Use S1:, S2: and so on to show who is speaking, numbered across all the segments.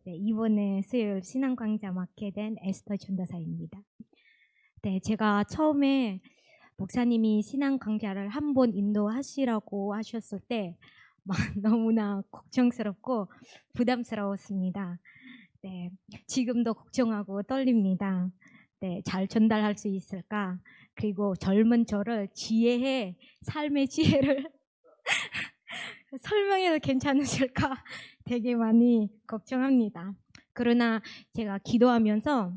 S1: 네, 이번에 수요일 신앙 강좌 맡게 된 에스터 전도사입니다. 네, 제가 처음에 목사님이 신앙 강좌를 한번 인도하시라고 하셨을 때 막 너무나 걱정스럽고 부담스러웠습니다. 네, 지금도 걱정하고 떨립니다. 네, 잘 전달할 수 있을까? 그리고 젊은 저를 지혜의 삶의 지혜를 설명해도 괜찮으실까? 되게 많이 걱정합니다. 그러나 제가 기도하면서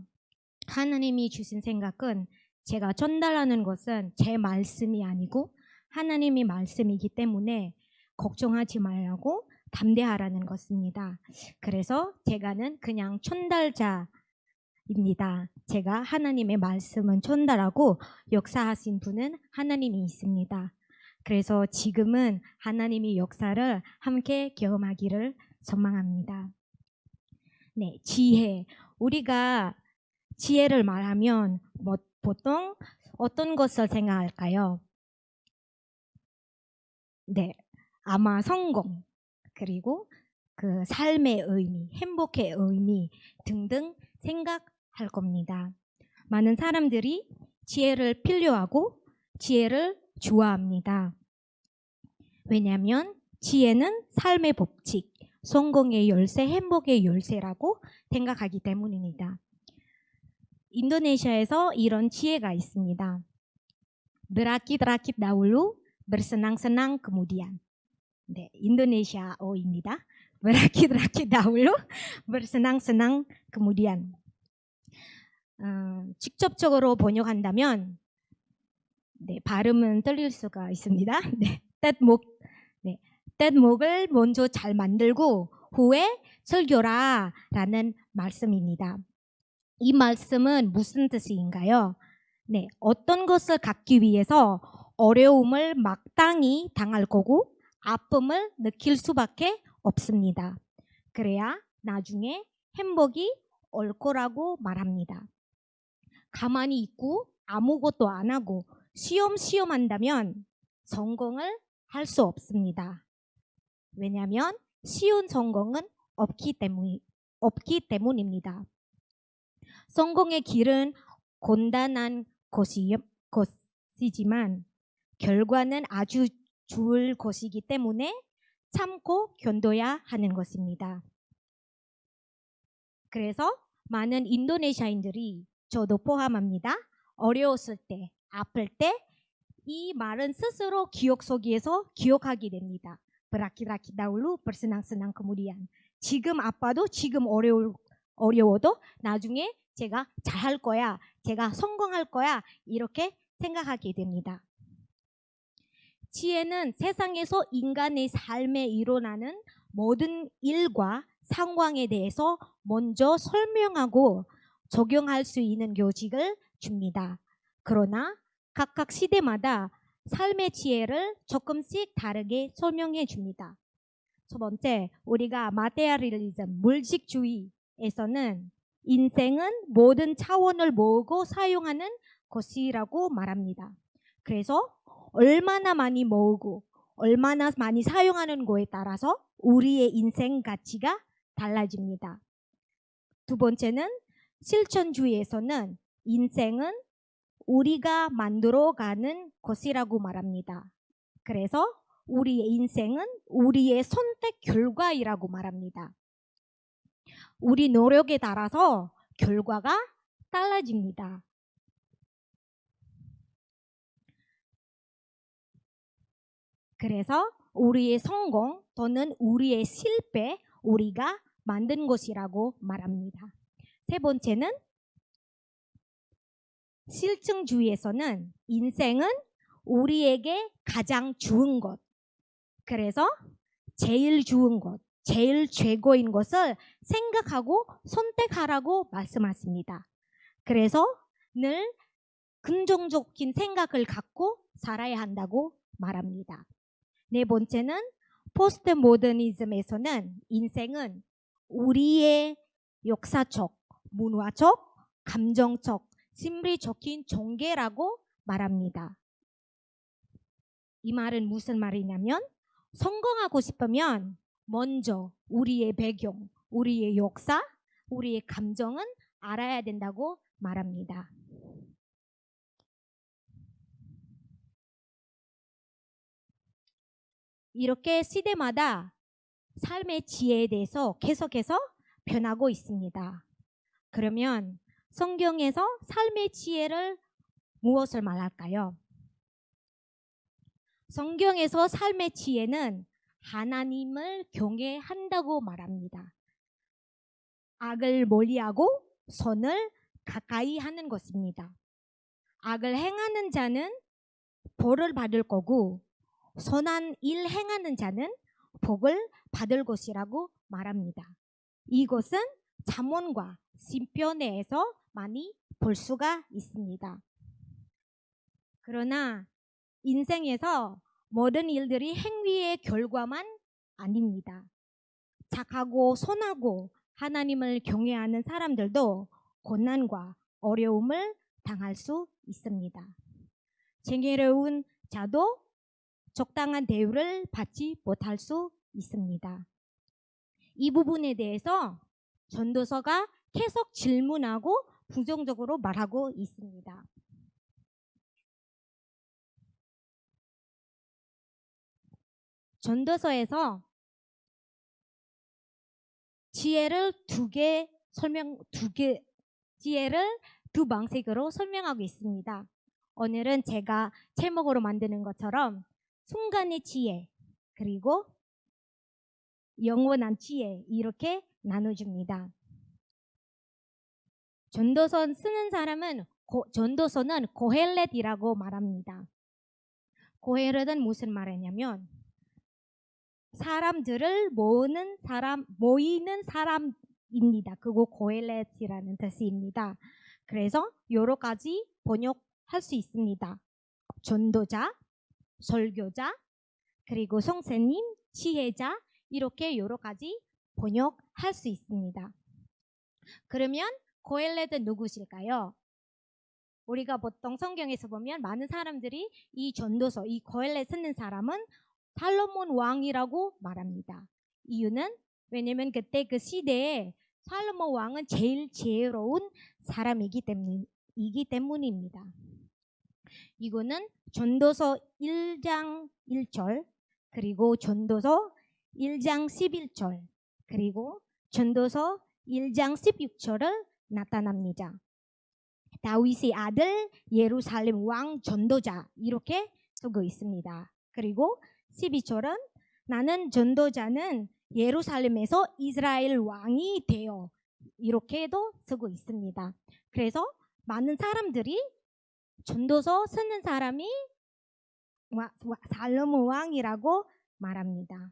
S1: 하나님이 주신 생각은 제가 전달하는 것은 제 말씀이 아니고 하나님이 말씀이기 때문에 걱정하지 말라고 담대하라는 것입니다. 그래서 제가는 그냥 전달자입니다. 제가 하나님의 말씀은 전달하고 역사하신 분은 하나님이 있습니다. 그래서 지금은 하나님의 역사를 함께 경험하기를 소망합니다. 네, 지혜. 우리가 지혜를 말하면 보통 어떤 것을 생각할까요? 네, 아마 성공, 그리고 그 삶의 의미, 행복의 의미 등등 생각할 겁니다. 많은 사람들이 지혜를 필요하고 지혜를 좋아합니다. 왜냐하면 지혜는 삶의 법칙, 성공의 열쇠, 행복의 열쇠라고 생각하기 때문입니다. 인도네시아에서 이런 지혜가 있습니다. Berakit-rakit dahulu, bersenang-senang kemudian. 네, 인도네시아어입니다. Berakit-rakit dahulu, bersenang-senang kemudian. 직접적으로 번역한다면 네, 발음은 떨릴 수가 있습니다. 네, 뗏목을 먼저 잘 만들고 후에 설교라 라는 말씀입니다. 이 말씀은 무슨 뜻인가요? 네, 어떤 것을 갖기 위해서 어려움을 마땅히 당할 거고 아픔을 느낄 수밖에 없습니다. 그래야 나중에 행복이 올 거라고 말합니다. 가만히 있고 아무것도 안 하고 쉬엄쉬엄 한다면 성공을 할 수 없습니다. 왜냐하면 쉬운 성공은 없기 때문입니다. 성공의 길은 곤단한 것이지만 결과는 아주 좋을 것이기 때문에 참고 견뎌야 하는 것입니다. 그래서 많은 인도네시아인들이 저도 포함합니다. 어려웠을 때, 아플 때 이 말은 스스로 기억 속에서 기억하게 됩니다. Berakit-rakit dahulu, bersenang-senang kemudian. 지금 아파도 지금 어려워도 나중에 제가 잘할 거야, 제가 성공할 거야 이렇게 생각하게 됩니다. 지혜는 세상에서 인간의 삶에 일어나는 모든 일과 상황에 대해서 먼저 설명하고 적용할 수 있는 교직을 줍니다. 그러나 각각 시대마다 삶의 지혜를 조금씩 다르게 설명해 줍니다. 첫 번째, 우리가 마테리얼리즘, 물질주의에서는 인생은 모든 차원을 모으고 사용하는 것이라고 말합니다. 그래서 얼마나 많이 모으고 얼마나 많이 사용하는 거에 따라서 우리의 인생 가치가 달라집니다. 두 번째는 실천주의에서는 인생은 우리가 만들어가는 것이라고 말합니다. 그래서 우리의 인생은 우리의 선택 결과이라고 말합니다. 우리 노력에 따라서 결과가 달라집니다. 그래서 우리의 성공 또는 우리의 실패, 우리가 만든 것이라고 말합니다. 세 번째는 실증주의에서는 인생은 우리에게 가장 좋은 것, 그래서 제일 좋은 것, 제일 최고인 것을 생각하고 선택하라고 말씀하십니다. 그래서 늘 긍정적인 생각을 갖고 살아야 한다고 말합니다. 네 번째는 포스트 모더니즘에서는 인생은 우리의 역사적, 문화적, 감정적, 심리적인 전개라고 말합니다. 이 말은 무슨 말이냐면 성공하고 싶으면 먼저 우리의 배경, 우리의 역사, 우리의 감정은 알아야 된다고 말합니다. 이렇게 시대마다 삶의 지혜에 대해서 계속해서 변하고 있습니다. 그러면 성경에서 삶의 지혜를 무엇을 말할까요? 성경에서 삶의 지혜는 하나님을 경외한다고 말합니다. 악을 멀리하고 선을 가까이 하는 것입니다. 악을 행하는 자는 벌을 받을 거고 선한 일 행하는 자는 복을 받을 것이라고 말합니다. 이것은 잠언과 시편에서 많이 볼 수가 있습니다. 그러나 인생에서 모든 일들이 행위의 결과만 아닙니다. 착하고 선하고 하나님을 경외하는 사람들도 고난과 어려움을 당할 수 있습니다. 정의로운 자도 적당한 대우를 받지 못할 수 있습니다. 이 부분에 대해서 전도서가 계속 질문하고 부정적으로 말하고 있습니다. 전도서에서 지혜를 지혜를 두 방식으로 설명하고 있습니다. 오늘은 제가 제목으로 만드는 것처럼 순간의 지혜 그리고 영원한 지혜 이렇게 나눠줍니다. 전도서 쓰는 사람은 전도서는 고헬렛이라고 말합니다. 고헬렛은 무슨 말이냐면 사람들을 모이는 사람입니다. 그거 고헬렛이라는 뜻입니다. 그래서 여러 가지 번역할 수 있습니다. 전도자, 설교자, 그리고 선생님, 지혜자 이렇게 여러 가지 번역할 수 있습니다. 그러면 고헬렛은 누구실까요? 우리가 보통 성경에서 보면 많은 사람들이 이 전도서, 이 고헬렛 쓰는 사람은 살로몬 왕이라고 말합니다. 이유는 왜냐면 그때 그 시대에 살로몬 왕은 제일 지혜로운 사람이기 때문입니다. 이거는 전도서 1장 1절 그리고 전도서 1장 11절 그리고 전도서 1장 16절을 나타납니다. 다윗의 아들 예루살렘 왕 전도자 이렇게 쓰고 있습니다. 그리고 12절은 나는 전도자는 예루살렘에서 이스라엘 왕이 되어 이렇게도 쓰고 있습니다. 그래서 많은 사람들이 전도서 쓰는 사람이 살로몬 왕이라고 말합니다.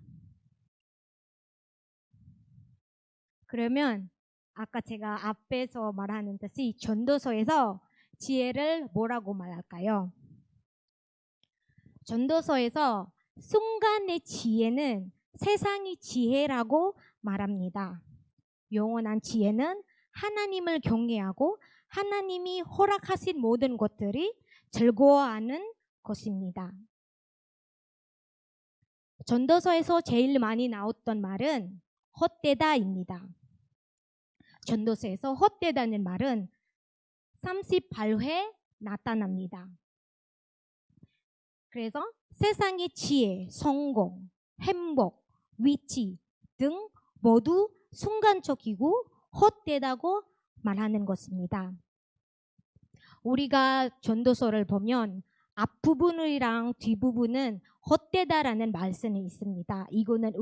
S1: 그러면 아까 제가 앞에서 말하는 듯이 전도서에서 지혜를 뭐라고 말할까요? 전도서에서 순간의 지혜는 세상의 지혜라고 말합니다. 영원한 지혜는 하나님을 경외하고 하나님이 허락하신 모든 것들이 즐거워하는 것입니다. 전도서에서 제일 많이 나왔던 말은 헛되다입니다. 전도서에서 헛되다는 말은 38회 나타납니다. 그래서 세상의 지혜, 성공, 행복, 위치 등 모두 순간적이고 헛되다고 말하는 것입니다. 우리가 전도서를 보면 앞부분이랑 뒷부분은 헛되다라는 말씀이 있습니다. 이거는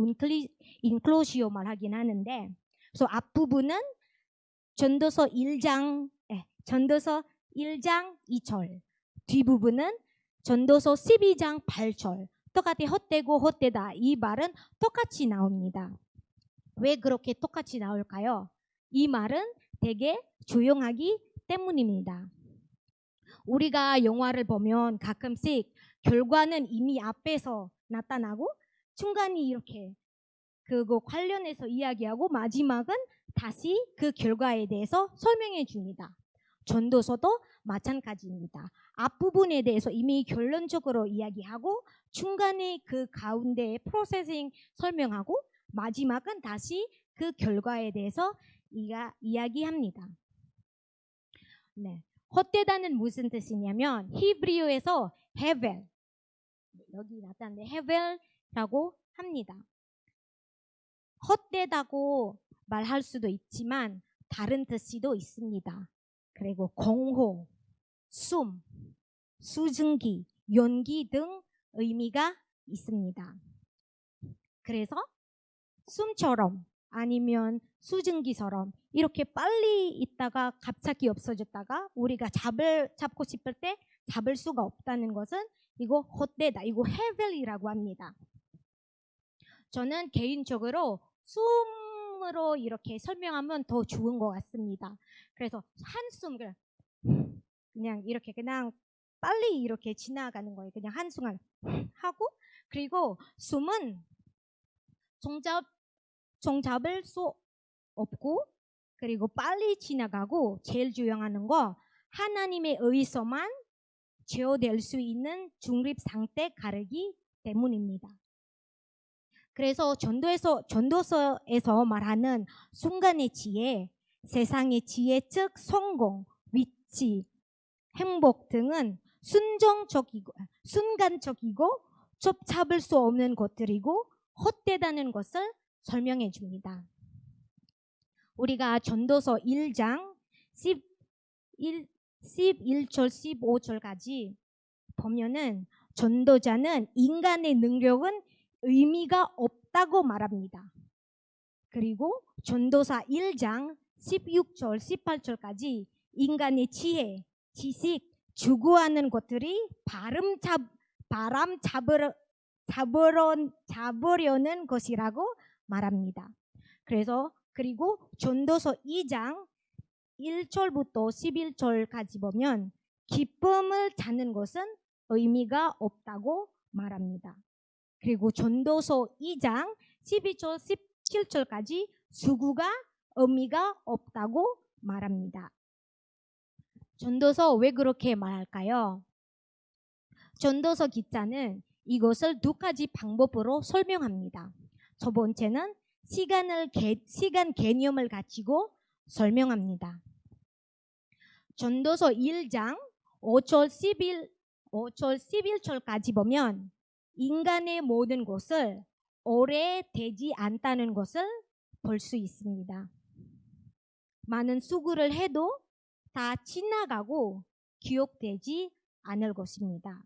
S1: 인클로시오 말하긴 하는데 그래서 앞부분은 전도서 1장 2절 뒷부분은 전도서 12장 8절 똑같이 헛되고 헛되다 이 말은 똑같이 나옵니다. 왜 그렇게 똑같이 나올까요? 이 말은 되게 조용하기 때문입니다. 우리가 영화를 보면 가끔씩 결과는 이미 앞에서 나타나고 중간이 이렇게 그거 관련해서 이야기하고 마지막은 다시 그 결과에 대해서 설명해 줍니다. 전도서도 마찬가지입니다. 앞부분에 대해서 이미 결론적으로 이야기하고 중간에 그 가운데에 프로세싱 설명하고 마지막은 다시 그 결과에 대해서 이야기합니다. 네. 헛되다는 무슨 뜻이냐면 히브리어에서 헤벨, 여기 나타났는데 헤벨이라고 합니다. 헛되다고 말할 수도 있지만 다른 뜻이도 있습니다. 그리고 공호, 숨, 수증기, 연기 등 의미가 있습니다. 그래서 숨처럼 아니면 수증기처럼 이렇게 빨리 있다가 갑자기 없어졌다가 우리가 잡고 싶을 때 잡을 수가 없다는 것은 이거 헛되다, 이거 헤벨이라고 합니다. 저는 개인적으로 숨으로 이렇게 설명하면 더 좋은 것 같습니다. 그래서 한숨 그냥 이렇게 그냥 빨리 이렇게 지나가는 거예요. 그냥 한숨을 하고, 그리고 숨은 종잡을 수 없고, 그리고 빨리 지나가고, 제일 중요한 거 하나님에 의해서만 제어될 수 있는 중립 상태 가르기 때문입니다. 그래서 전도서에서 말하는 순간의 지혜, 세상의 지혜, 즉 성공, 위치, 행복 등은 순간적이고 좁잡을 수 없는 것들이고 헛되다는 것을 설명해 줍니다. 우리가 전도서 1장 11절 15절까지 보면은 전도자는 인간의 능력은 의미가 없다고 말합니다. 그리고 전도사 1장 16절 18절까지 인간의 지혜, 지식, 추구하는 것들이 바람 잡으려는 것이라고 말합니다. 그리고 전도서 2장 1절부터 11절까지 보면 기쁨을 찾는 것은 의미가 없다고 말합니다. 그리고 전도서 2장 12절 17절까지 수고가 의미가 없다고 말합니다. 전도서 왜 그렇게 말할까요? 전도서 기자는 이것을 두 가지 방법으로 설명합니다. 첫 번째는 시간 개념을 가지고 설명합니다. 전도서 1장 5절 11절까지 보면 인간의 모든 것을 오래 되지 않다는 것을 볼 수 있습니다. 많은 수고를 해도 다 지나가고 기억되지 않을 것입니다.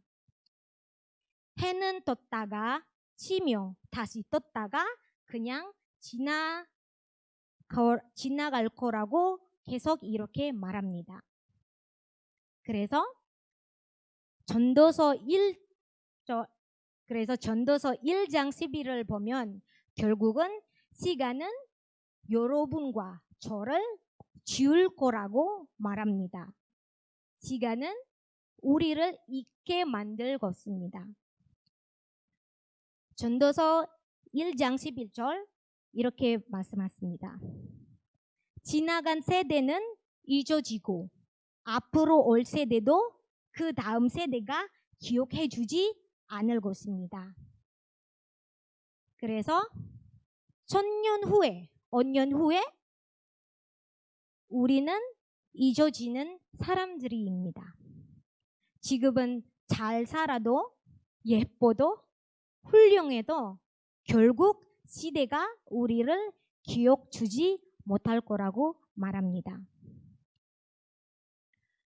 S1: 해는 떴다가 치며 다시 떴다가 그냥 지나갈 거라고 계속 이렇게 말합니다. 그래서 전도서 1장 11을 보면 결국은 시간은 여러분과 저를 지울 거라고 말합니다. 시간은 우리를 잊게 만들 것입니다. 전도서 1장 11절 이렇게 말씀하십니다. 지나간 세대는 잊어지고 앞으로 올 세대도 그 다음 세대가 기억해 주지 않을 것입니다. 그래서 1000년 후에, 5년 후에 우리는 잊어지는 사람들입니다. 지금은 잘 살아도 예뻐도 훌륭해도 결국 시대가 우리를 기억 주지 못할 거라고 말합니다.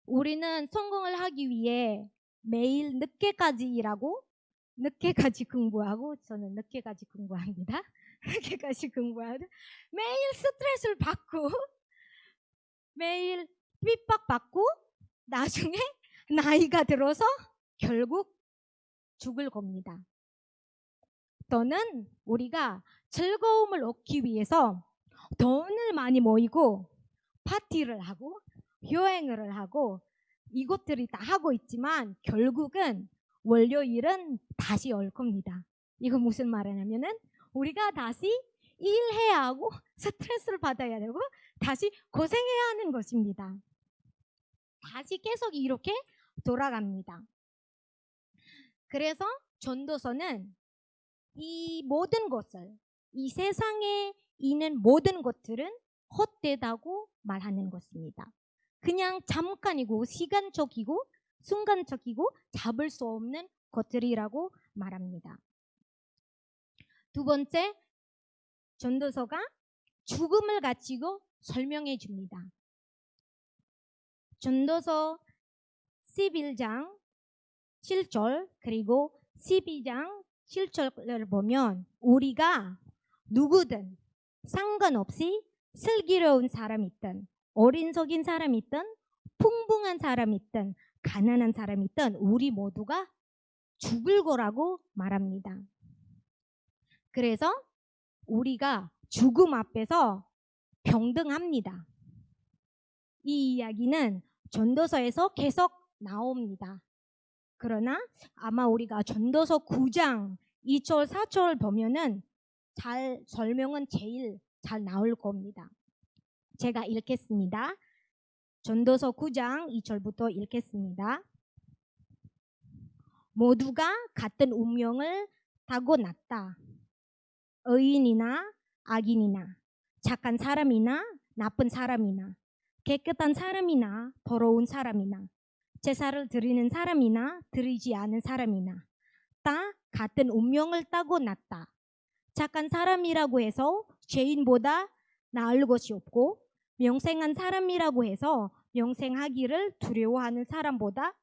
S1: 우리는 성공을 하기 위해 매일 늦게까지 일하고 늦게까지 공부하고, 저는 늦게까지 공부합니다. 늦게까지 공부하고 매일 스트레스를 받고 매일 핍박받고 나중에 나이가 들어서 결국 죽을 겁니다. 또는 우리가 즐거움을 얻기 위해서 돈을 많이 모이고 파티를 하고 여행을 하고 이것들이 다 하고 있지만 결국은 월요일은 다시 올 겁니다. 이거 무슨 말이냐면은 우리가 다시 일해야 하고 스트레스를 받아야 되고 다시 고생해야 하는 것입니다. 다시 계속 이렇게 돌아갑니다. 그래서 전도서는 이 모든 것을 이 세상에 있는 모든 것들은 헛되다고 말하는 것입니다. 그냥 잠깐이고 시간적이고 순간적이고 잡을 수 없는 것들이라고 말합니다. 두 번째, 전도서가 죽음을 가지고 설명해 줍니다. 전도서 11장 7절 그리고 12장 7절을 보면 우리가 누구든 상관없이 슬기로운 사람이 있든 어린석인 사람이 있든 풍부한 사람이 있든 가난한 사람이 있든 우리 모두가 죽을 거라고 말합니다. 그래서 우리가 죽음 앞에서 평등합니다. 이 이야기는 전도서에서 계속 나옵니다. 그러나 아마 우리가 전도서 9장 2절 4절 보면은 잘 설명은 제일 잘 나올 겁니다. 제가 읽겠습니다. 전도서 9장 2절부터 읽겠습니다. 모두가 같은 운명을 타고났다. 의인이나 악인이나 착한 사람이나 나쁜 사람이나 깨끗한 사람이나 더러운 사람이나 제사를 드리는 사람이나 드리지 않은 사람이나 다 같은 운명을 타고났다. 착한 사람이라고 해서 죄인보다 나을 것이 없고 명생한 사람이라고 해서 명생하기를 두려워하는 사람보다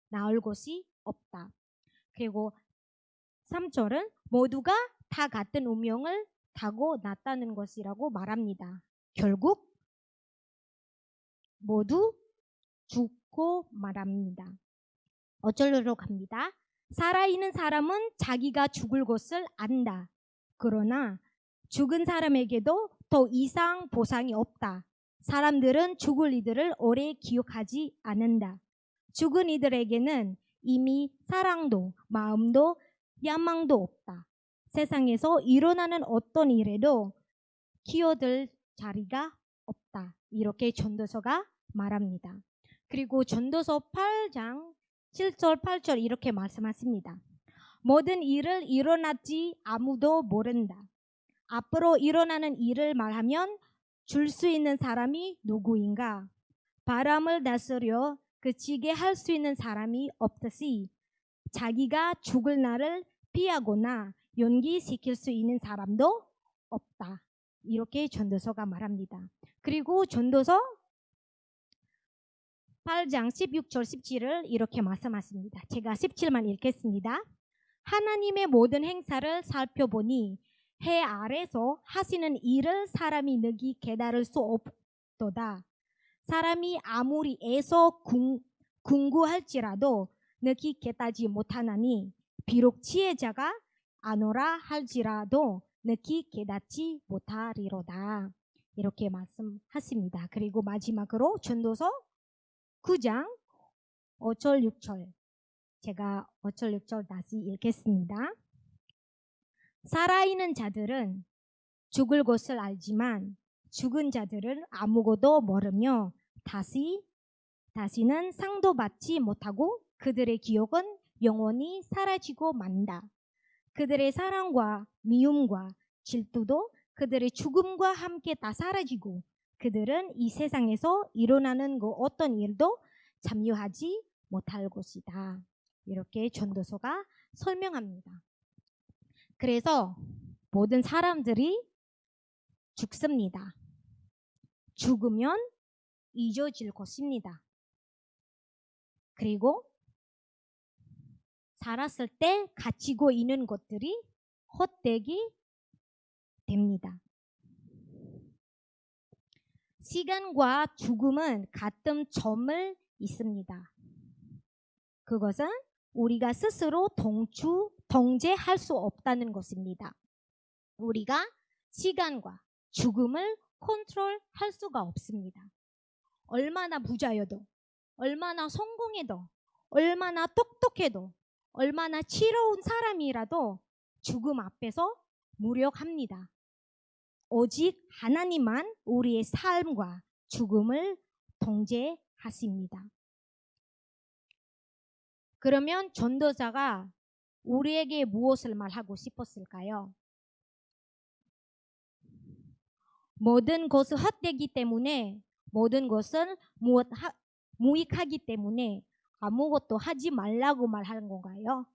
S1: 나을 것이 없다. 그리고 3절은 모두가 다 같은 운명을 타고났다는 것이라고 말합니다. 결국 모두 죽고 말합니다. 어쩔로 갑니다. 살아있는 사람은 자기가 죽을 것을 안다. 그러나 죽은 사람에게도 더 이상 보상이 없다. 사람들은 죽을 이들을 오래 기억하지 않는다. 죽은 이들에게는 이미 사랑도 마음도 야망도 없다. 세상에서 일어나는 어떤 일에도 끼어들 자리가 없다. 이렇게 전도서가 말합니다. 그리고 전도서 8장 7절 8절 이렇게 말씀하십니다. 모든 일을 일어났지 아무도 모른다. 앞으로 일어나는 일을 말하면 줄 수 있는 사람이 누구인가? 바람을 다스려 그치게 할 수 있는 사람이 없듯이 자기가 죽을 날을 피하거나 연기시킬 수 있는 사람도 없다. 이렇게 전도서가 말합니다. 그리고 전도서 8장 16절 17을 이렇게 말씀하십니다. 제가 17만 읽겠습니다. 하나님의 모든 행사를 살펴보니 해 아래서 하시는 일을 사람이 능히 깨달을 수 없도다. 사람이 아무리 애써 궁구할지라도 능히 깨닫지 못하나니 비록 지혜자가 아노라 할지라도 능히 깨닫지 못하리로다. 이렇게 말씀하십니다. 그리고 마지막으로 전도서 9장 5절 6절 제가 5절 6절 다시 읽겠습니다. 살아있는 자들은 죽을 것을 알지만 죽은 자들은 아무것도 모르며 다시는 상도 받지 못하고 그들의 기억은 영원히 사라지고 만다. 그들의 사랑과 미움과 질투도 그들의 죽음과 함께 다 사라지고 그들은 이 세상에서 일어나는 그 어떤 일도 참여하지 못할 것이다. 이렇게 전도서가 설명합니다. 그래서 모든 사람들이 죽습니다. 죽으면 잊어질 것입니다. 그리고 살았을 때 가지고 있는 것들이 헛되기 됩니다. 시간과 죽음은 같은 점을 있습니다. 그것은 우리가 스스로 통제할 수 없다는 것입니다. 우리가 시간과 죽음을 컨트롤할 수가 없습니다. 얼마나 부자여도, 얼마나 성공해도, 얼마나 똑똑해도, 얼마나 지혜로운 사람이라도 죽음 앞에서 무력합니다. 오직 하나님만 우리의 삶과 죽음을 통제하십니다. 그러면 전도자가 우리에게 무엇을 말하고 싶었을까요? 모든 것은 헛되기 때문에 모든 것은 무익하기 때문에 아무것도 하지 말라고 말하는 건가요?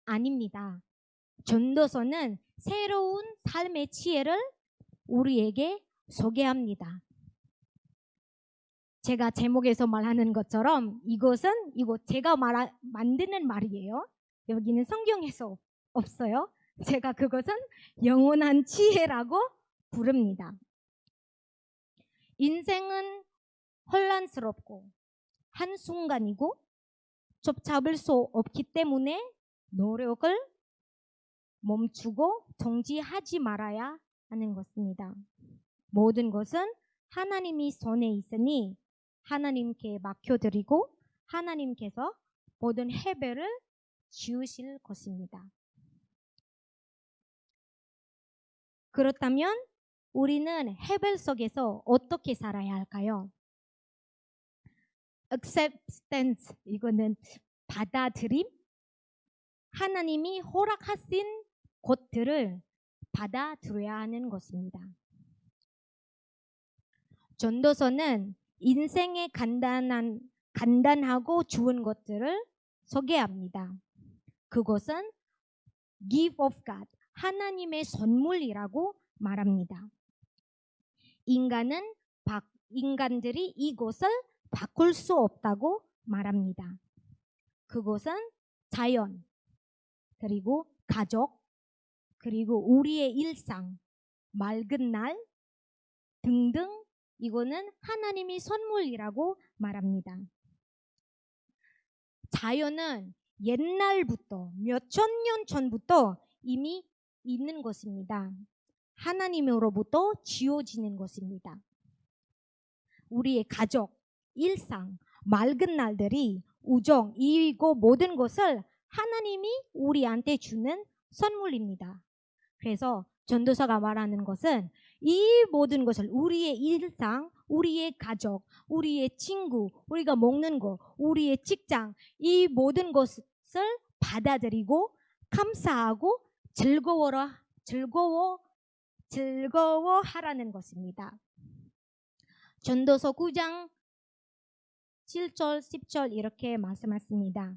S1: 아닙니다. 전도서는 새로운 삶의 지혜를 우리에게 소개합니다. 제가 제목에서 말하는 것처럼 이것은 이거 제가 만드는 말이에요. 여기는 성경에서 없어요. 제가 그것은 영원한 지혜라고 부릅니다. 인생은 혼란스럽고 한순간이고 쫓아볼 수 없기 때문에 노력을 멈추고 정지하지 말아야 하는 것입니다. 모든 것은 하나님이 손에 있으니 하나님께 맡겨드리고 하나님께서 모든 해배를 지으실 것입니다. 그렇다면 우리는 해배 속에서 어떻게 살아야 할까요? acceptance, 이거는 받아들임, 하나님이 허락하신 것들을 받아들여야 하는 것입니다. 전도서는 인생의 간단하고 좋은 것들을 소개합니다. 그것은 gift of God, 하나님의 선물이라고 말합니다. 인간들이 이것을 바꿀 수 없다고 말합니다. 그것은 자연, 그리고 가족, 그리고 우리의 일상, 맑은 날 등등, 이거는 하나님의 선물이라고 말합니다. 자연은 옛날부터 몇천 년 전부터 이미 있는 것입니다. 하나님으로부터 지어지는 것입니다. 우리의 가족, 일상, 맑은 날들이 우정, 이고 모든 것을 하나님이 우리한테 주는 선물입니다. 그래서 전도서가 말하는 것은 이 모든 것을 우리의 일상, 우리의 가족, 우리의 친구, 우리가 먹는 것, 우리의 직장, 이 모든 것을 받아들이고 감사하고 즐거워하라는 것입니다. 전도서 9장 7절, 10절 이렇게 말씀하십니다.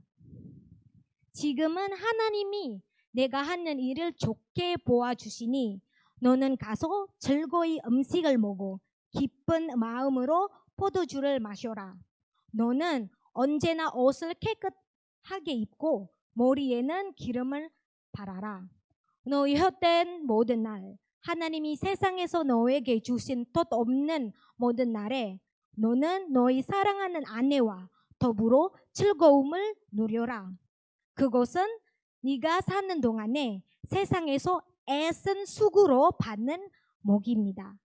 S1: 지금은 하나님이 내가 하는 일을 좋게 보아주시니 너는 가서 즐거이 음식을 먹고 기쁜 마음으로 포도주를 마셔라. 너는 언제나 옷을 깨끗하게 입고 머리에는 기름을 바라라. 너의 헛된 모든 날, 하나님이 세상에서 너에게 주신 뜻 없는 모든 날에 너는 너희 사랑하는 아내와 더불어 즐거움을 누려라. 그것은 네가 사는 동안에 세상에서 애쓴 수고로 받는 복입니다.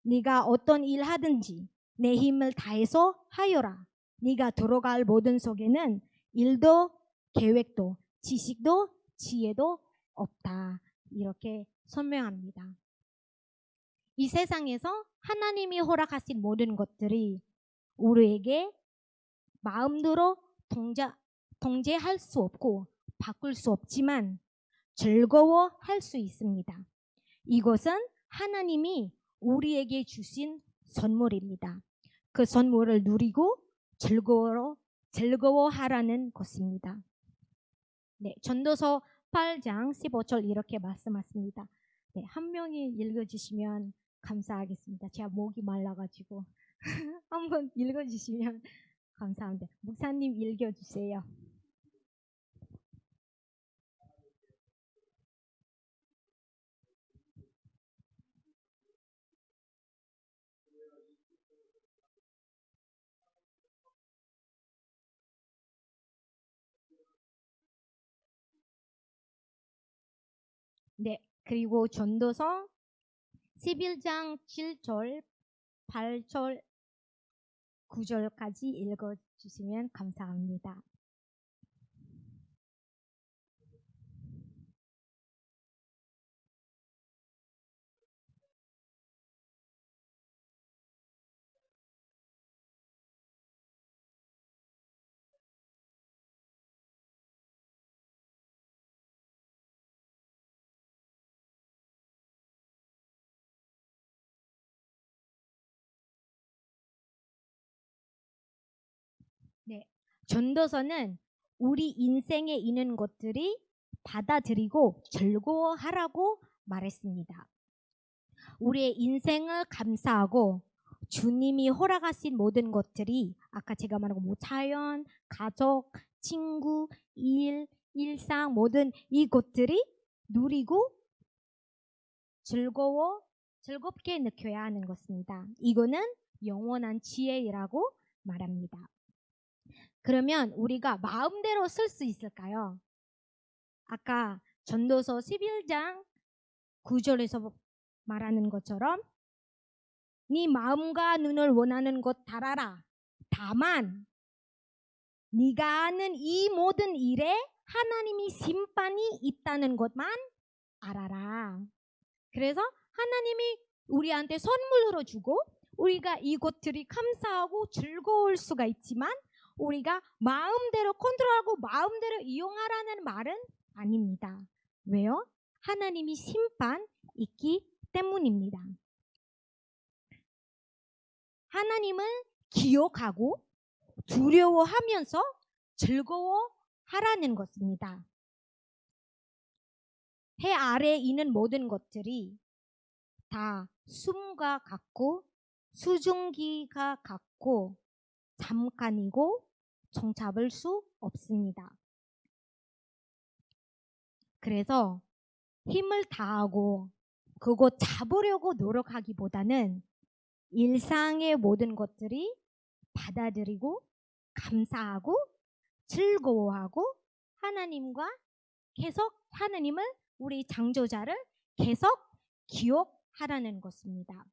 S1: 네가 어떤 일 하든지 내 힘을 다해서 하여라. 네가 들어갈 모든 속에는 일도 계획도 지식도 지혜도 없다. 이렇게 설명합니다. 이 세상에서 하나님이 허락하신 모든 것들이 우리에게 마음대로 통제할 수 없고 바꿀 수 없지만 즐거워할 수 있습니다. 이것은 하나님이 우리에게 주신 선물입니다. 그 선물을 누리고 즐거워하라는 것입니다. 네, 전도서 8장 15절 이렇게 말씀하십니다. 네, 한 명이 읽어주시면 감사하겠습니다. 제가 목이 말라가지고 한번 읽어주시면 감사합니다. 목사님 읽어주세요. 네, 그리고 전도서 11장 7절, 8절, 9절까지 읽어주시면 감사합니다. 네, 전도서는 우리 인생에 있는 것들이 받아들이고 즐거워하라고 말했습니다. 우리의 인생을 감사하고 주님이 허락하신 모든 것들이 아까 제가 말한 뭐 자연, 가족, 친구, 일상 모든 이것들이 누리고 즐겁게 느껴야 하는 것입니다. 이거는 영원한 지혜라고 말합니다. 그러면 우리가 마음대로 쓸 수 있을까요? 아까 전도서 11장 9절에서 말하는 것처럼 네 마음과 눈을 원하는 것 달아라. 다만 네가 하는 이 모든 일에 하나님이 심판이 있다는 것만 알아라. 그래서 하나님이 우리한테 선물로 주고 우리가 이것들이 감사하고 즐거울 수가 있지만 우리가 마음대로 컨트롤하고 마음대로 이용하라는 말은 아닙니다. 왜요? 하나님이 심판 있기 때문입니다. 하나님을 기억하고 두려워하면서 즐거워하라는 것입니다. 해 아래에 있는 모든 것들이 다 숨과 같고 수증기가 같고 잠깐이고 정잡을 수 없습니다. 그래서 힘을 다하고 그거 잡으려고 노력하기보다는 일상의 모든 것들이 받아들이고 감사하고 즐거워하고 하나님과 계속 하나님을 우리 창조자를 계속 기억하라는 것입니다.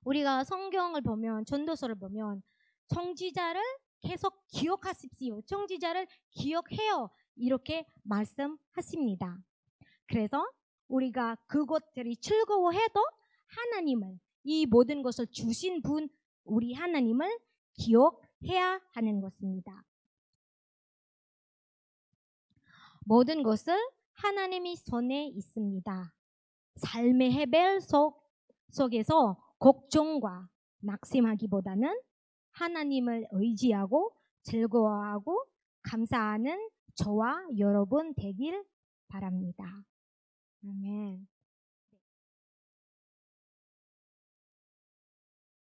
S1: 우리가 성경을 보면 전도서를 보면 청지자를 계속 기억하십시오. 청지자를 기억해요. 이렇게 말씀하십니다. 그래서 우리가 그것들이 즐거워해도 하나님을 이 모든 것을 주신 분 우리 하나님을 기억해야 하는 것입니다. 모든 것을 하나님이 손에 있습니다. 삶의 헤벨 속에서 걱정과 낙심하기보다는 하나님을 의지하고 즐거워하고 감사하는 저와 여러분 되길 바랍니다. 아멘.